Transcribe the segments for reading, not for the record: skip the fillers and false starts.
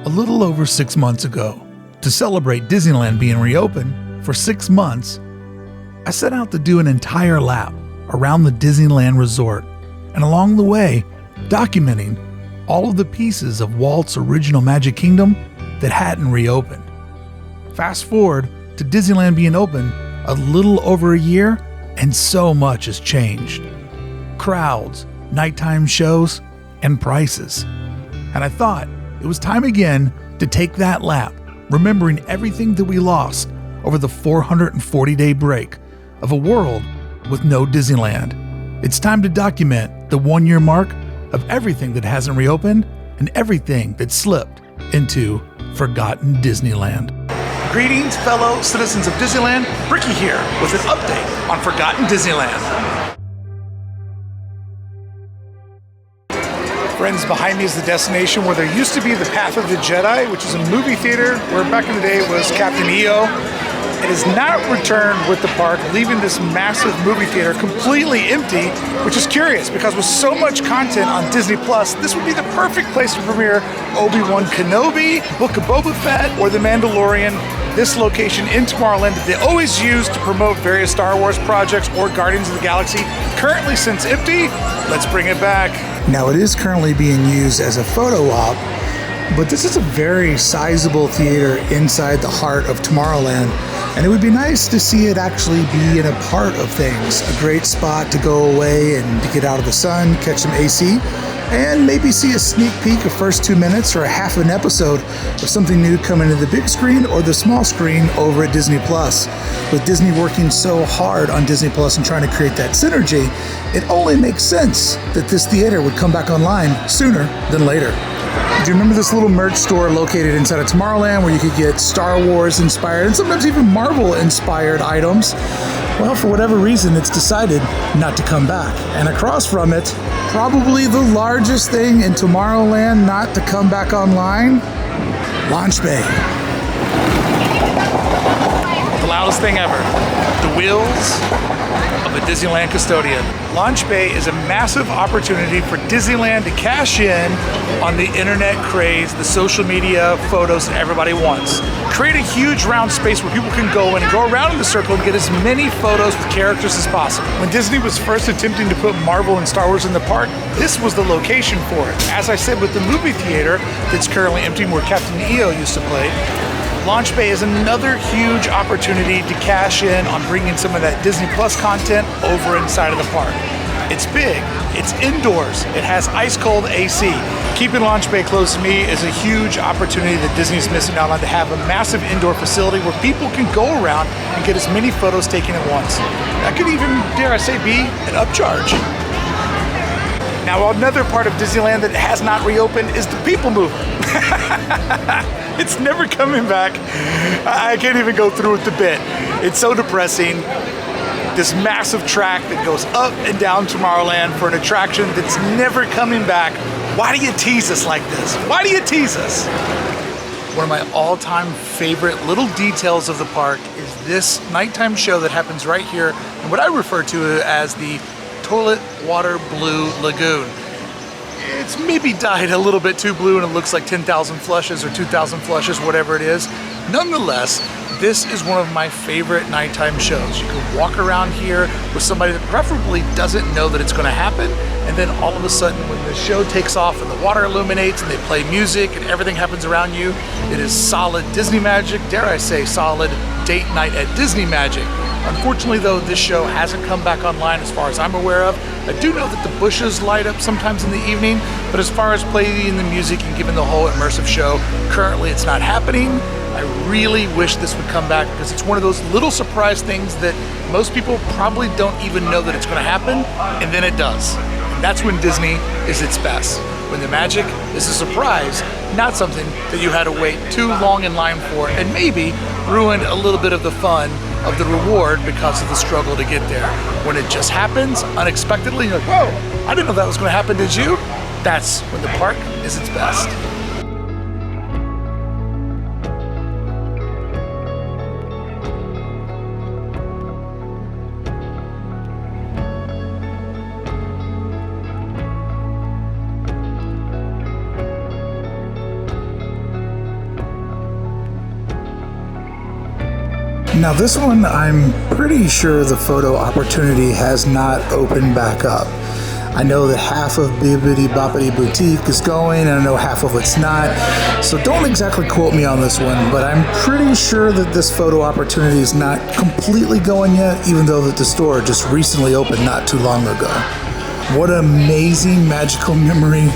A little over 6 months ago, to celebrate Disneyland being reopened for 6 months, I set out to do an entire lap around the Disneyland resort, and along the way, documenting all of the pieces of Walt's original Magic Kingdom that hadn't reopened. Fast forward to Disneyland being open a little over a year, and so much has changed. Crowds, nighttime shows, and prices. And I thought it was time again to take that lap, remembering everything that we lost over the 440-day break of a world with no Disneyland. It's time to document the 1-year mark of everything that hasn't reopened and everything that slipped into forgotten Disneyland. Greetings, fellow citizens of Disneyland. Brickey here with an update on forgotten Disneyland. Friends, behind me is the destination where there used to be the Path of the Jedi, which is a movie theater where back in the day it was Captain EO. It has not returned with the park, leaving this massive movie theater completely empty, which is curious because with so much content on Disney Plus, this would be the perfect place to premiere Obi-Wan Kenobi, Book of Boba Fett, or The Mandalorian. This location in Tomorrowland that they always use to promote various Star Wars projects or Guardians of the Galaxy, currently since empty, let's bring it back. Now it is currently being used as a photo op, but this is a very sizable theater inside the heart of Tomorrowland, and it would be nice to see it actually be in a part of things. A great spot to go away and to get out of the sun, catch some AC, and maybe see a sneak peek of first 2 minutes or a half an episode of something new coming to the big screen or the small screen over at Disney Plus. With Disney working so hard on Disney Plus and trying to create that synergy, it only makes sense that this theater would come back online sooner than later. Do you remember this little merch store located inside of Tomorrowland where you could get Star Wars inspired and sometimes even Marvel inspired items? Well, for whatever reason, it's decided not to come back. And across from it, probably the largest thing in Tomorrowland not to come back online, Launch Bay. The loudest thing ever, the wheels of a Disneyland custodian. Launch Bay is a massive opportunity for Disneyland to cash in on the internet craze, the social media photos that everybody wants. Create a huge round space where people can go in and go around in the circle and get as many photos with characters as possible. When Disney was first attempting to put Marvel and Star Wars in the park, this was the location for it. As I said, with the movie theater that's currently empty where Captain EO used to play, Launch Bay is another huge opportunity to cash in on bringing some of that Disney Plus content over inside of the park. It's big, it's indoors, it has ice cold AC. Keeping Launch Bay close to me is a huge opportunity that Disney's missing out on, to have a massive indoor facility where people can go around and get as many photos taken at once. That could even, dare I say, be an upcharge. Now, another part of Disneyland that has not reopened is the People Mover. It's never coming back. I can't even go through with the bit. It's so depressing. This massive track that goes up and down Tomorrowland for an attraction that's never coming back. Why do you tease us like this? Why do you tease us? One of my all-time favorite little details of the park is this nighttime show that happens right here, and what I refer to as the Toilet Water Blue Lagoon. It's maybe dyed a little bit too blue and it looks like 10,000 flushes or 2,000 flushes, whatever it is. Nonetheless, this is one of my favorite nighttime shows. You can walk around here with somebody that preferably doesn't know that it's going to happen, and then all of a sudden when the show takes off and the water illuminates and they play music and everything happens around you, it is solid Disney magic, dare I say solid date night at Disney magic. Unfortunately though, this show hasn't come back online as far as I'm aware of. I do know that the bushes light up sometimes in the evening, but as far as playing the music and giving the whole immersive show, currently it's not happening. I really wish this would come back because it's one of those little surprise things that most people probably don't even know that it's going to happen, and then it does. And that's when Disney is its best. When the magic is a surprise, not something that you had to wait too long in line for and maybe ruined a little bit of the fun of the reward because of the struggle to get there. When it just happens unexpectedly, you're like, whoa, I didn't know that was going to happen, did you? That's when the park is its best. Now this one, I'm pretty sure the photo opportunity has not opened back up. I know that half of Bibbidi Boppity Boutique is going, and I know half of it's not. So don't exactly quote me on this one, but I'm pretty sure that this photo opportunity is not completely going yet, even though that the store just recently opened not too long ago. What an amazing, magical memory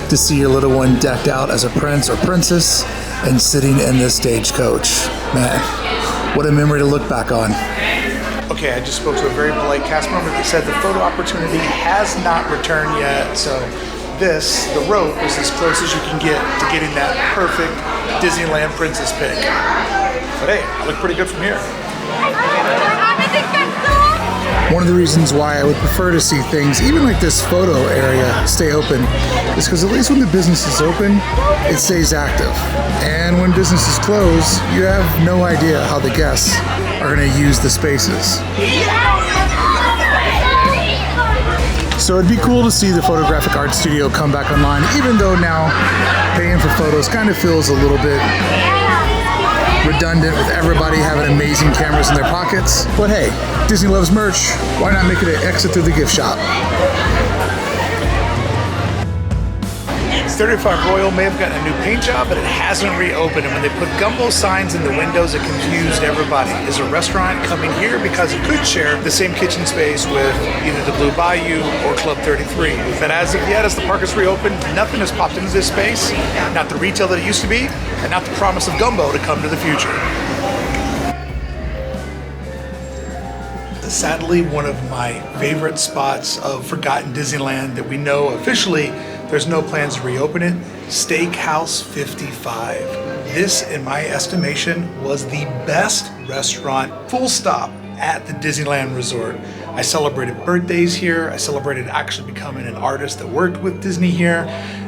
to see your little one decked out as a prince or princess and sitting in this stagecoach. Man, what a memory to look back on. Okay, I just spoke to a very polite cast member that said the photo opportunity has not returned yet, so the rope is as close as you can get to getting that perfect Disneyland princess pic. But hey, I look pretty good from here. One of the reasons why I would prefer to see things, even like this photo area, stay open is because at least when the business is open, it stays active. And when businesses close, you have no idea how the guests are going to use the spaces. So it'd be cool to see the photographic art studio come back online, even though now paying for photos kind of feels a little bit redundant with everybody having amazing cameras in their pockets. But hey, Disney loves merch. Why not make it an exit through the gift shop? 35 Royal may have gotten a new paint job, but it hasn't reopened. And when they put Gumbo signs in the windows, it confused everybody. Is a restaurant coming here because it could share the same kitchen space with either the Blue Bayou or Club 33? But as of yet, as the park has reopened, nothing has popped into this space. Not the retail that it used to be, and not the promise of Gumbo to come to the future. Sadly, one of my favorite spots of forgotten Disneyland that we know officially there's no plans to reopen it, Steakhouse 55. This, in my estimation, was the best restaurant, full stop, at the Disneyland Resort. I celebrated birthdays here. I celebrated actually becoming an artist that worked with Disney here.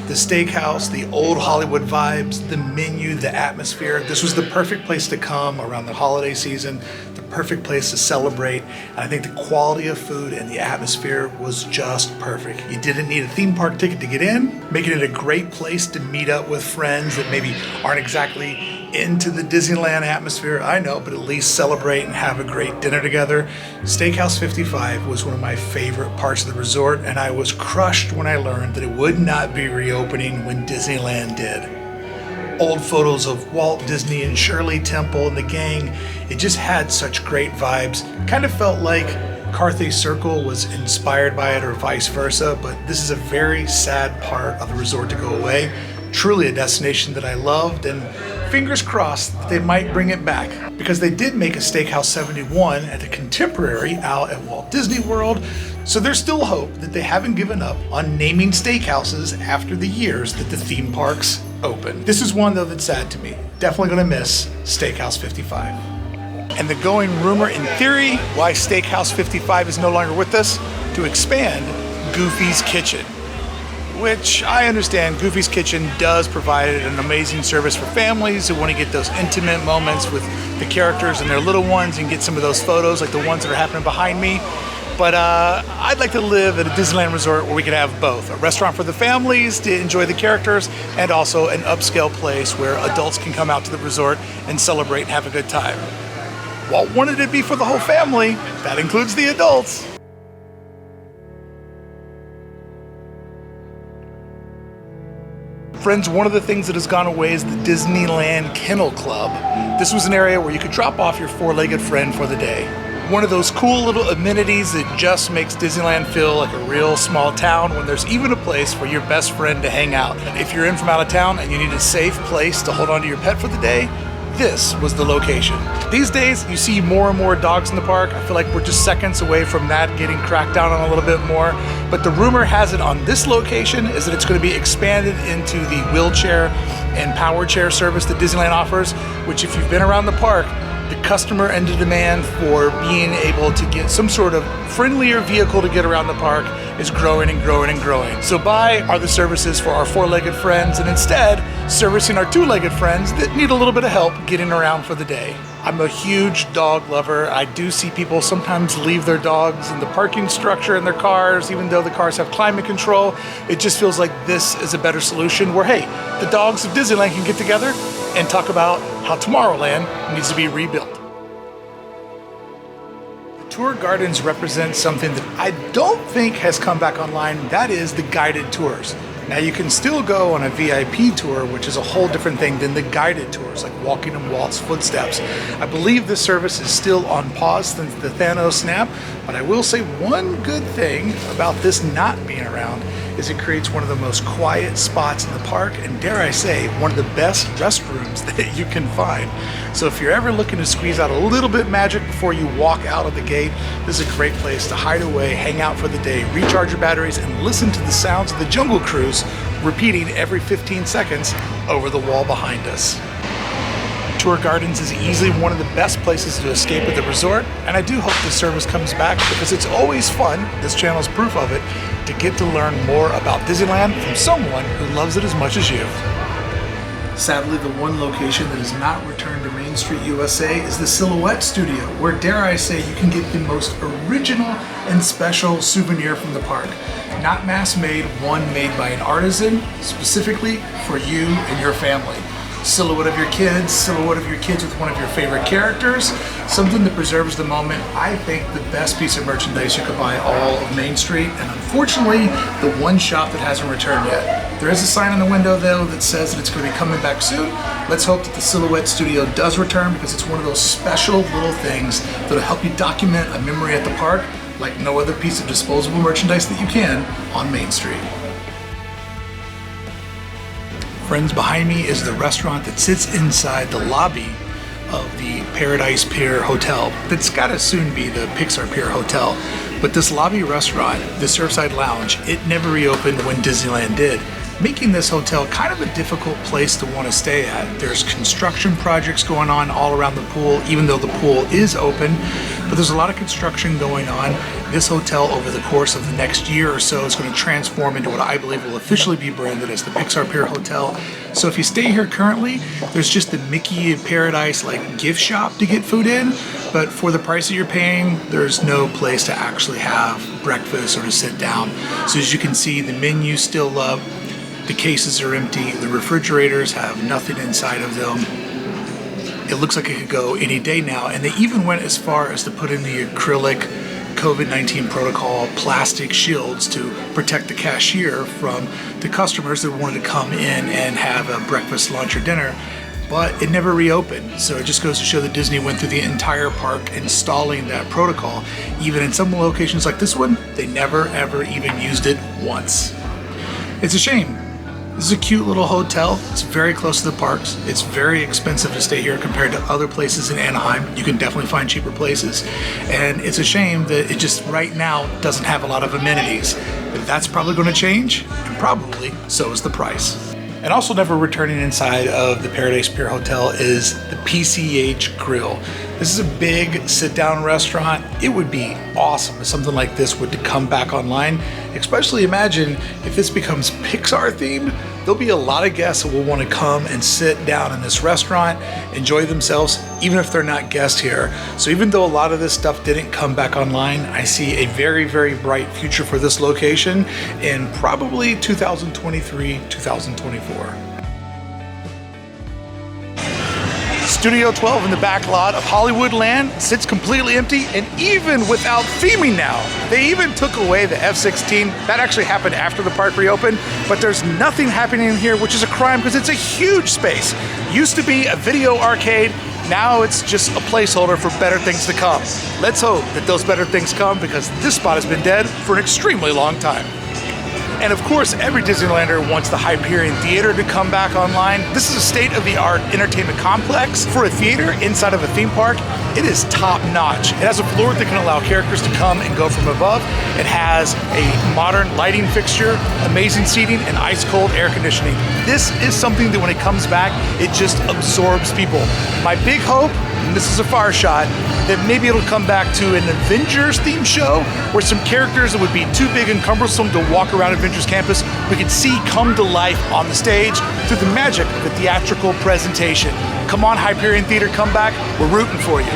The steakhouse, the old Hollywood vibes, the menu, the atmosphere. This was the perfect place to come around the holiday season, the perfect place to celebrate. And I think the quality of food and the atmosphere was just perfect. You didn't need a theme park ticket to get in, making it a great place to meet up with friends that maybe aren't exactly into the Disneyland atmosphere, I know, but at least celebrate and have a great dinner together. Steakhouse 55 was one of my favorite parts of the resort, and I was crushed when I learned that it would not be reopening when Disneyland did. Old photos of Walt Disney and Shirley Temple and the gang, it just had such great vibes. Kind of felt like Carthay Circle was inspired by it or vice versa, but this is a very sad part of the resort to go away. Truly a destination that I loved, and fingers crossed that they might bring it back, because they did make a Steakhouse 71 at the Contemporary out at Walt Disney World, so there's still hope that they haven't given up on naming steakhouses after the years that the theme parks open. This is one though that's sad to me. Definitely gonna miss Steakhouse 55. And the going rumor in theory why Steakhouse 55 is no longer with us, to expand Goofy's Kitchen. Which I understand Goofy's Kitchen does provide an amazing service for families who want to get those intimate moments with the characters and their little ones and get some of those photos like the ones that are happening behind me. But I'd like to live at a Disneyland resort where we could have both. A restaurant for the families to enjoy the characters, and also an upscale place where adults can come out to the resort and celebrate and have a good time. Walt wanted it to be for the whole family. That includes the adults. Friends, one of the things that has gone away is the Disneyland Kennel Club. This was an area where you could drop off your four-legged friend for the day. One of those cool little amenities that just makes Disneyland feel like a real small town when there's even a place for your best friend to hang out. If you're in from out of town and you need a safe place to hold on to your pet for the day, this was the location. These days, you see more and more dogs in the park. I feel like we're just seconds away from that getting cracked down on a little bit more. But the rumor has it on this location is that it's going to be expanded into the wheelchair and power chair service that Disneyland offers, which if you've been around the park, the customer and the demand for being able to get some sort of friendlier vehicle to get around the park is growing and growing and growing. So buy are the services for our four-legged friends, and instead servicing our two-legged friends that need a little bit of help getting around for the day. I'm a huge dog lover. I do see people sometimes leave their dogs in the parking structure in their cars, even though the cars have climate control. It just feels like this is a better solution where, hey, the dogs of Disneyland can get together and talk about how Tomorrowland needs to be rebuilt. Tour gardens represent something that I don't think has come back online. That is the guided tours. Now you can still go on a VIP tour, which is a whole different thing than the guided tours, like walking in Walt's footsteps. I believe this service is still on pause since the Thanos snap, but I will say one good thing about this not being around is it creates one of the most quiet spots in the park, and dare I say, one of the best restrooms that you can find. So if you're ever looking to squeeze out a little bit magic before you walk out of the gate, this is a great place to hide away, hang out for the day, recharge your batteries, and listen to the sounds of the Jungle Cruise repeating every 15 seconds over the wall behind us. Tour Gardens is easily one of the best places to escape at the resort, and I do hope this service comes back because it's always fun, this channel's proof of it, to get to learn more about Disneyland from someone who loves it as much as you. Sadly, the one location that has not returned to Main Street USA is the Silhouette Studio, where, dare I say, you can get the most original and special souvenir from the park. Not mass-made, one made by an artisan, specifically for you and your family. Silhouette of your kids with one of your favorite characters, something that preserves the moment. I think the best piece of merchandise you could buy all of Main Street, and unfortunately, the one shop that hasn't returned yet. There is a sign on the window though that says that it's going to be coming back soon. Let's hope that the Silhouette Studio does return, because it's one of those special little things that'll help you document a memory at the park like no other piece of disposable merchandise that you can on Main Street. Friends, behind me is the restaurant that sits inside the lobby of the Paradise Pier Hotel. That's gotta soon be the Pixar Pier Hotel. But this lobby restaurant, the Surfside Lounge, it never reopened when Disneyland did, making this hotel kind of a difficult place to want to stay at. There's construction projects going on all around the pool, even though the pool is open, but there's a lot of construction going on. This hotel, over the course of the next year or so, is going to transform into what I believe will officially be branded as the Pixar Pier Hotel. So if you stay here currently, there's just the Mickey and Paradise like gift shop to get food in, but for the price that you're paying, there's no place to actually have breakfast or to sit down. So as you can see, the menu's still up. The cases are empty, the refrigerators have nothing inside of them. It looks like it could go any day now, and they even went as far as to put in the acrylic COVID-19 protocol plastic shields to protect the cashier from the customers that wanted to come in and have a breakfast, lunch, or dinner. But it never reopened, so it just goes to show that Disney went through the entire park installing that protocol. Even in some locations like this one, they never ever even used it once. It's a shame. This is a cute little hotel. It's very close to the parks. It's very expensive to stay here compared to other places in Anaheim. You can definitely find cheaper places. And it's a shame that it just right now doesn't have a lot of amenities. But that's probably going to change, and probably so is the price. And also never returning inside of the Paradise Pier Hotel is the PCH Grill. This is a big sit-down restaurant. It would be awesome if something like this would come back online. Especially imagine if this becomes Pixar themed. There'll be a lot of guests that will want to come and sit down in this restaurant, enjoy themselves, even if they're not guests here. So even though a lot of this stuff didn't come back online, I see a very, very bright future for this location in probably 2023, 2024. Studio 12 in the back lot of Hollywoodland sits completely empty, and even without theming now. They even took away the F-16. That actually happened after the park reopened, but there's nothing happening in here, which is a crime because it's a huge space. Used to be a video arcade, now it's just a placeholder for better things to come. Let's hope that those better things come, because this spot has been dead for an extremely long time. And of course, every Disneylander wants the Hyperion Theater to come back online. This is a state-of-the-art entertainment complex. For a theater inside of a theme park, it is top-notch. It has a floor that can allow characters to come and go from above. It has a modern lighting fixture, amazing seating, and ice-cold air conditioning. This is something that when it comes back, it just absorbs people. My big hope, and this is a far shot, that maybe it'll come back to an Avengers themed show where some characters that would be too big and cumbersome to walk around Avengers Campus we could see come to life on the stage through the magic of the theatrical presentation. Come on, Hyperion Theater, come back. We're rooting for you.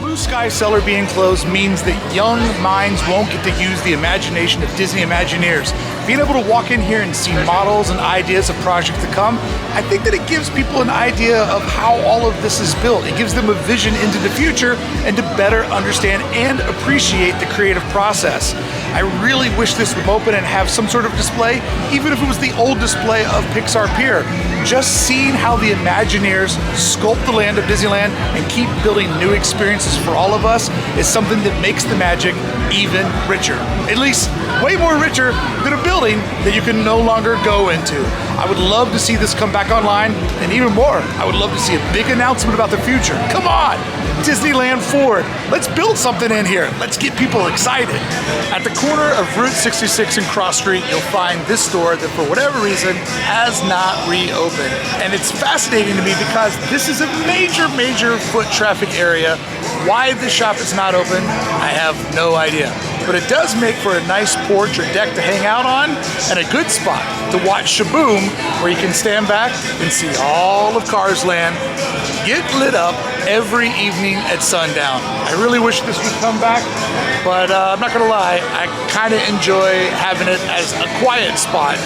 The Sky Cellar being closed means that young minds won't get to use the imagination of Disney Imagineers. being able to walk in here and see models and ideas of projects to come, I think that it gives people an idea of how all of this is built. It gives them a vision into the future and to better understand and appreciate the creative process. I really wish this would open and have some sort of display, even if it was the old display of Pixar Pier. Just seeing how the Imagineers sculpt the land of Disneyland and keep building new experiences for all of us is something that makes the magic even richer. At least way more richer than a building that you can no longer go into. I would love to see this come back online, and even more, I would love to see a big announcement about the future. Come on, Disneyland Forward. Let's build something in here. Let's get people excited. At the corner of Route 66 and Cross Street, you'll find this store that for whatever reason has not reopened. And it's fascinating to me because this is a major foot traffic area. Why this shop is not open, I have no idea. But it does make for a nice porch or deck to hang out on and a good spot to watch Shaboom, where you can stand back and see all of Cars Land get lit up every evening at sundown. I really wish this would come back, but I'm not gonna lie, I kind of enjoy having it as a quiet spot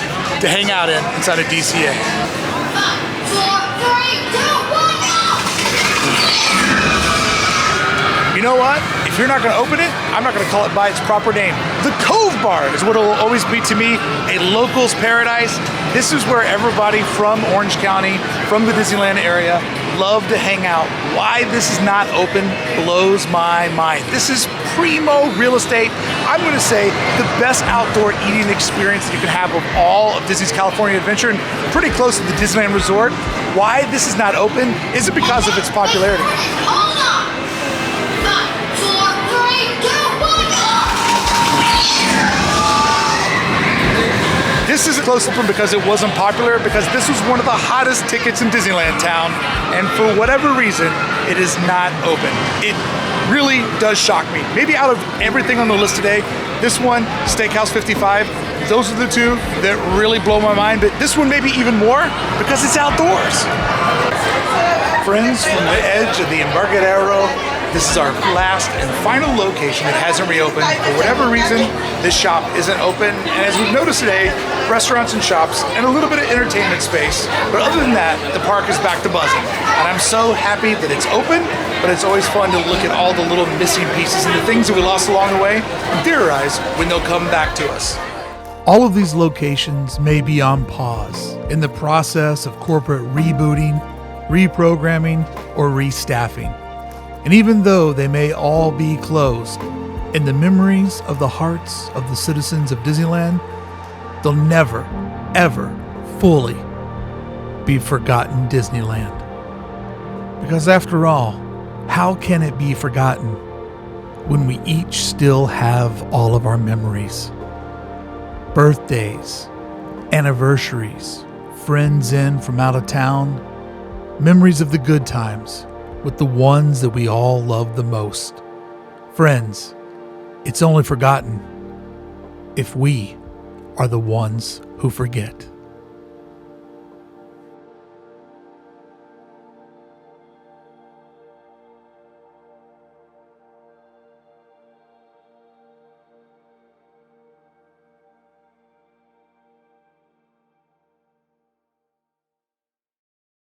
to hang out in inside of DCA. 5, 4, 3, 2, 1, go! You know what? If you're not going to open it, I'm not going to call it by its proper name. The Cove Bar is what it will always be to me, a local's paradise. This is where everybody from Orange County, from the Disneyland area, love to hang out. Why this is not open blows my mind. This is primo real estate. I'm going to say the best outdoor eating experience that you can have of all of Disney's California Adventure, and pretty close to the Disneyland Resort. Why this is not open isn't because of its popularity. Hold on! 5, 4, 3, 2, 1, go! This isn't close open because it wasn't popular, because this was one of the hottest tickets in Disneyland town, and for whatever reason, it is not open. It really does shock me. Maybe out of everything on the list today, this one, Steakhouse 55, those are the two that really blow my mind, but this one maybe even more because it's outdoors. Friends, from the edge of the Embarcadero, this is our last and final location that hasn't reopened. For whatever reason, this shop isn't open. And as we've noticed today, restaurants and shops and a little bit of entertainment space. But other than that, the park is back to buzzing. And I'm so happy that it's open, but it's always fun to look at all the little missing pieces and the things that we lost along the way and theorize when they'll come back to us. All of these locations may be on pause in the process of corporate rebooting, reprogramming, or restaffing. And even though they may all be closed, in the memories of the hearts of the citizens of Disneyland, they'll never, ever fully be forgotten Disneyland. Because after all, how can it be forgotten when we each still have all of our memories? Birthdays, anniversaries, friends in from out of town, memories of the good times with the ones that we all love the most. Friends, it's only forgotten if we are the ones who forget.